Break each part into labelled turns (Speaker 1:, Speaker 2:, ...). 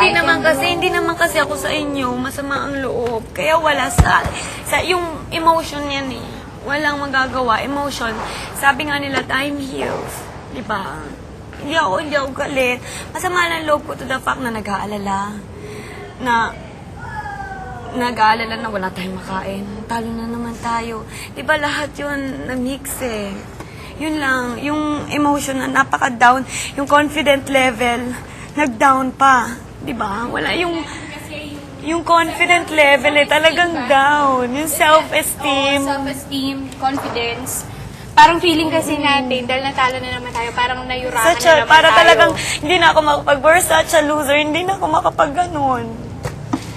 Speaker 1: Hindi naman kasi ako sa inyo, masama ang loob. Kaya wala sa yung emotion yan eh. Walang magagawa, emotion. Sabi nga nila, time heals. Di ba? Hindi ako galit. Masama ng loob ko to the fact na nag-aalala. Nag-aalala na wala tayong makain. Talo na naman tayo. Di ba lahat yun na-mix eh. Yun lang, yung emotion na napaka-down, yung confident level, nag-down pa. Di ba? Wala yung confident level eh, talagang down. Yung self-esteem.
Speaker 2: Self-esteem, confidence. Parang feeling kasi natin, dahil natalo na naman tayo, parang nayurakan na naman
Speaker 1: Para
Speaker 2: tayo.
Speaker 1: talagang, hindi na ako we're such a loser, hindi na ako makapag-ganon.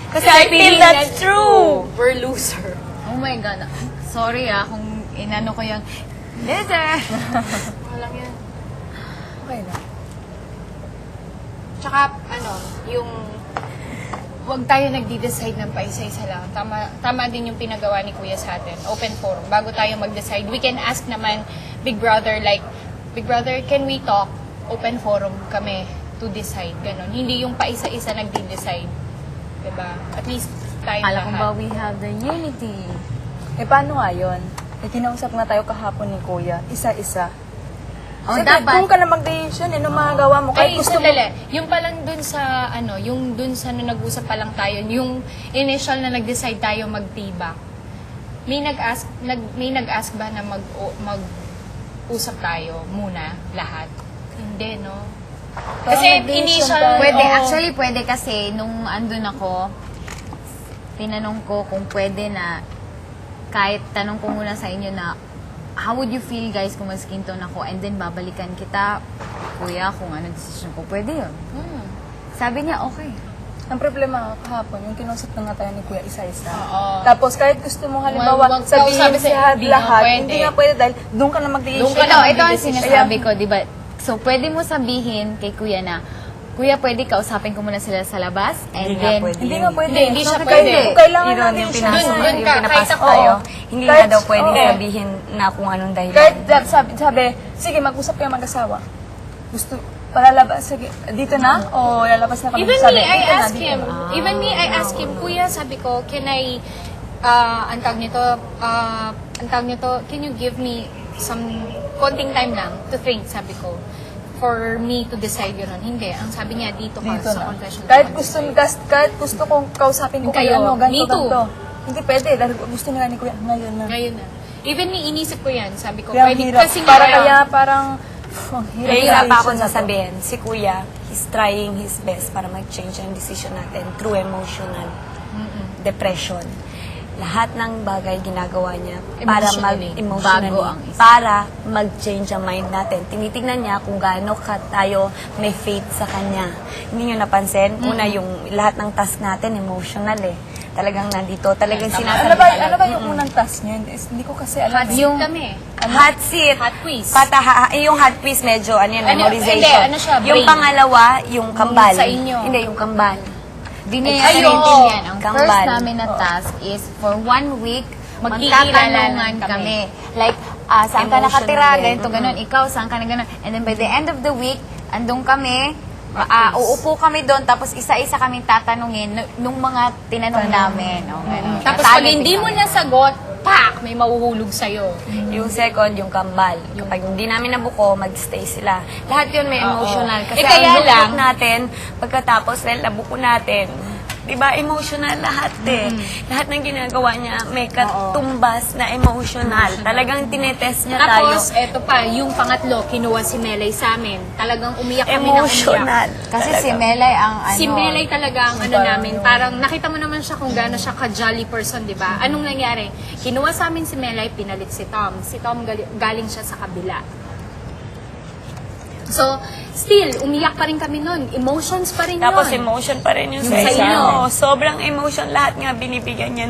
Speaker 1: Kasi I feel that's true.
Speaker 2: We're loser.
Speaker 3: Oh my God. Sorry kung inano ko yung loser.
Speaker 2: Walang yan.
Speaker 3: Okay lang.
Speaker 2: Tsaka, yung huwag tayo nagdi-decide ng paisa-isa lang. Tama din yung pinagawa ni Kuya sa atin. Open forum. Bago tayo mag-decide, we can ask naman Big Brother, like, Big Brother, can we talk? Open forum kami to decide. Ganon. Hindi yung paisa-isa nagdi-decide. Diba? At least tayo
Speaker 3: Alam ko
Speaker 2: lahat.
Speaker 3: ba we have the unity?
Speaker 4: Paano nga yun? Kinausap na tayo kahapon ni Kuya, isa-isa.
Speaker 3: Oh,
Speaker 4: Siyempre,
Speaker 3: dapat.
Speaker 4: kung ka na mag-decision, ano magagawa mo? Kahit
Speaker 2: Ay,
Speaker 4: gusto mo.
Speaker 2: sandali. Yung palang dun sa, yung dun sa nung nag-usap pa lang tayo, yung initial na nag-decide tayo mag-tibak, may nag-ask ba na mag-usap tayo muna, lahat? Hindi, no? Kasi initial,
Speaker 3: Pwede,
Speaker 2: oo.
Speaker 3: actually pwede kasi nung andun ako, tinanong ko kung pwede na kahit tanong ko muna sa inyo na how would you feel guys kung mag-skin tone ako and then babalikan kita, kuya, kung ano decision ko, pwede yun. Sabi niya, okay.
Speaker 4: Ang problema kahapon, yung kinusap na nga tayo ni Kuya isa-isa.
Speaker 2: Oo.
Speaker 4: Tapos kahit gusto mo halimbawa
Speaker 2: Wag
Speaker 4: sabihin
Speaker 2: sabi
Speaker 4: sa
Speaker 2: sa'yo, hindi
Speaker 4: lahat,
Speaker 2: nga pwede.
Speaker 4: hindi nga pwede dahil doon ka na mag-decision.
Speaker 2: Doon ka na
Speaker 3: Ito ang
Speaker 2: mag-decision.
Speaker 3: sinasabi ko, di ba? So, pwede mo sabihin kay kuya na, kuya, pwede kausapin ko muna sila sa labas and
Speaker 1: Hindi nga
Speaker 3: then,
Speaker 1: pwede.
Speaker 4: Hindi nga pwede.
Speaker 2: Hindi siya
Speaker 4: Kaya-
Speaker 2: pwede.
Speaker 4: Kailangan
Speaker 1: Yun
Speaker 4: natin
Speaker 1: yung
Speaker 4: siya.
Speaker 1: pinasok,
Speaker 2: Dun
Speaker 1: yung
Speaker 2: ka,
Speaker 1: pinapasok
Speaker 2: kahit ako.
Speaker 1: tayo. Hindi
Speaker 4: Kahit-
Speaker 1: nga daw pwedeng
Speaker 4: oo.
Speaker 1: sabihin na kung anong dahilan.
Speaker 4: Kahit sabi, sige, mag-usap kayo mag-asawa. Gusto, palalabas, sige, dito na? O lalabas na kami?
Speaker 2: Even
Speaker 4: Sabi,
Speaker 2: me, I
Speaker 4: dito na,
Speaker 2: ask
Speaker 4: dito
Speaker 2: him.
Speaker 4: na.
Speaker 2: Even me, I ask him, Kuya, sabi ko, can I, ang tawag nito, can you give me some konting time lang to think, sabi ko, for me to decide yun. Hindi. Ang sabi niya, dito ka
Speaker 4: Dito
Speaker 2: sa
Speaker 4: na.
Speaker 2: confessional.
Speaker 4: Kahit gusto kong kausapin ko
Speaker 2: Kayo,
Speaker 4: kayo,
Speaker 2: me
Speaker 4: ganito,
Speaker 2: too.
Speaker 4: ganito. Hindi pwede, dahil gusto niya ni Kuya, ngayon na.
Speaker 2: Ngayon na. Even me, inisip ko yan. Sabi ko,
Speaker 4: Kaya ang
Speaker 2: pwede
Speaker 4: hirap.
Speaker 2: kasi
Speaker 4: Para
Speaker 2: nga,
Speaker 4: kaya parang, ang hirap.
Speaker 1: Kaya pa ako
Speaker 4: decision na to.
Speaker 1: sasabihin, si Kuya, he's trying his best para mag-change ang decision natin through emotional depression. Lahat ng bagay ginagawa niya para
Speaker 2: Emotionally.
Speaker 1: mag-emotionally,
Speaker 3: Bago ang isip.
Speaker 1: para mag-change ang mind natin. Tinitingnan niya kung gaano ka tayo may faith sa kanya. Hindi niyo napansin? Una, yung lahat ng task natin, emotional eh. Talagang nandito, talagang sinasabi.
Speaker 4: Ano ba yung unang task niya? Hindi ko kasi alam.
Speaker 2: hot seat kami.
Speaker 1: Hot seat.
Speaker 2: Hot quiz.
Speaker 1: Yung hot quiz medyo, ano yan,
Speaker 2: Ano,
Speaker 1: memorization.
Speaker 2: hindi, ano siya,
Speaker 1: Yung
Speaker 2: brain.
Speaker 1: pangalawa, yung kambal.
Speaker 2: Sa inyo.
Speaker 1: Hindi, yung kambal.
Speaker 3: di niya
Speaker 2: Ay,
Speaker 3: naiintindihan. Ang
Speaker 1: kambal.
Speaker 3: first namin na task is for 1 week,
Speaker 2: Magkikilalanan
Speaker 3: magtatanungan
Speaker 2: kami.
Speaker 3: kami. Like, saan ka
Speaker 1: Emotional
Speaker 3: nakatira,
Speaker 1: din.
Speaker 3: ganito, ganun. Ikaw, saan ka na ganun. And then by the end of the week, andun kami, uupo kami doon, tapos isa-isa kaming tatanungin nung mga tinanong namin. O, ganun.
Speaker 2: Tapos
Speaker 3: Target
Speaker 2: pag hindi mo
Speaker 3: kami.
Speaker 2: nasagot, pak, may mahuhulog sa'yo.
Speaker 1: Yung second, yung kambal. Kapag hindi namin nabuko, mag-stay sila. Lahat yun may emotional. Kasi
Speaker 2: kaya
Speaker 1: ang
Speaker 2: lang,
Speaker 1: lungkot natin, pagkatapos dahil nabuko natin, diba, emotional lahat eh. Lahat ng ginagawa niya, may katumbas na emotional. Talagang tinetest niya
Speaker 2: Tapos,
Speaker 1: tayo.
Speaker 2: eto pa, yung pangatlo, kinuha si Melay sa amin. Talagang umiyak kami ng
Speaker 1: Emotional.
Speaker 2: umiyak.
Speaker 3: Kasi si Melay ang ano,
Speaker 2: Si Melay talaga ang ano namin, parang nakita mo naman siya kung gaano siya ka-jolly person, di ba? Anong nangyari? Kinuha sa amin si Melay, pinalit si Tom. Si Tom galing siya sa kabila. So, still, umiyak pa rin kami nun. Emotions pa rin
Speaker 1: Tapos
Speaker 2: yun.
Speaker 1: emotion pa rin yung
Speaker 2: Yung
Speaker 1: sa
Speaker 2: sa
Speaker 1: inyo.
Speaker 2: inyo.
Speaker 1: Sobrang emotion. Lahat nga binibigyan niya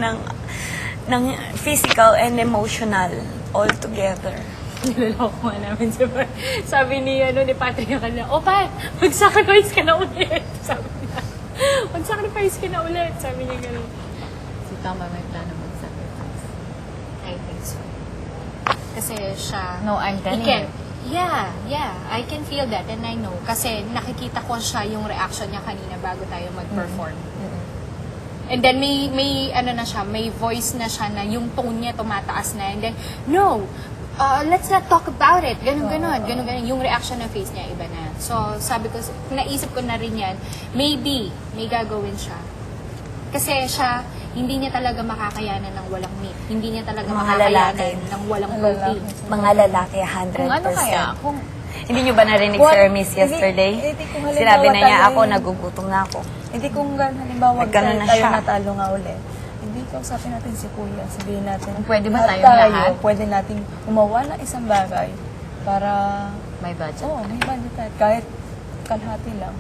Speaker 1: ng physical and emotional all together.
Speaker 2: Niloloko nga namin si Pat. Sabi ni Patrick kanina, "O Pat, mag-sacrifice ka na ulit." Sabi niya. Mag-sacrifice ka na ulit. Sabi niya gano'n.
Speaker 3: si Tom may plano mag-sacrifice.
Speaker 2: I think so. Kasi siya,
Speaker 3: No, I'm telling
Speaker 2: he can.
Speaker 3: you.
Speaker 2: Yeah, I can feel that and I know. Kasi nakikita ko siya yung reaction niya kanina bago tayo mag-perform. And then may ano na siya, may voice na siya na yung tone niya tumataas na. And then, no, let's not talk about it. Ganun. Yung reaction ng face niya, iba na. So, sabi ko, naisip ko na rin yan, maybe, may gagawin siya. Kasi siya, hindi niya talaga makakayanan ng walang meat. Hindi niya talaga
Speaker 1: Mga
Speaker 2: makakayanan
Speaker 1: lalaki.
Speaker 2: ng walang protein.
Speaker 1: Mga lalaki, 100%.
Speaker 3: Kung ano kaya, kung
Speaker 1: Hindi nyo ba narinig,
Speaker 4: What?
Speaker 1: Sir Miss,
Speaker 4: Hindi-
Speaker 1: yesterday?
Speaker 4: hindi kung halimbawa
Speaker 1: Sinabi na niya
Speaker 4: tayo
Speaker 1: ako,
Speaker 4: yung-
Speaker 1: nagugutom na ako.
Speaker 4: Hindi kung halimbawa
Speaker 1: Nagkaroon na
Speaker 4: tayo
Speaker 1: siya.
Speaker 4: natalo nga ulit. Hindi kausapin natin si Kuya. Sabihin natin,
Speaker 3: Kung pwede ba
Speaker 4: lahat
Speaker 3: tayong lahat?
Speaker 4: Pwede nating gumawa ng isang bagay para,
Speaker 3: may budget.
Speaker 4: may budget tayo. Kahit kalahati lang.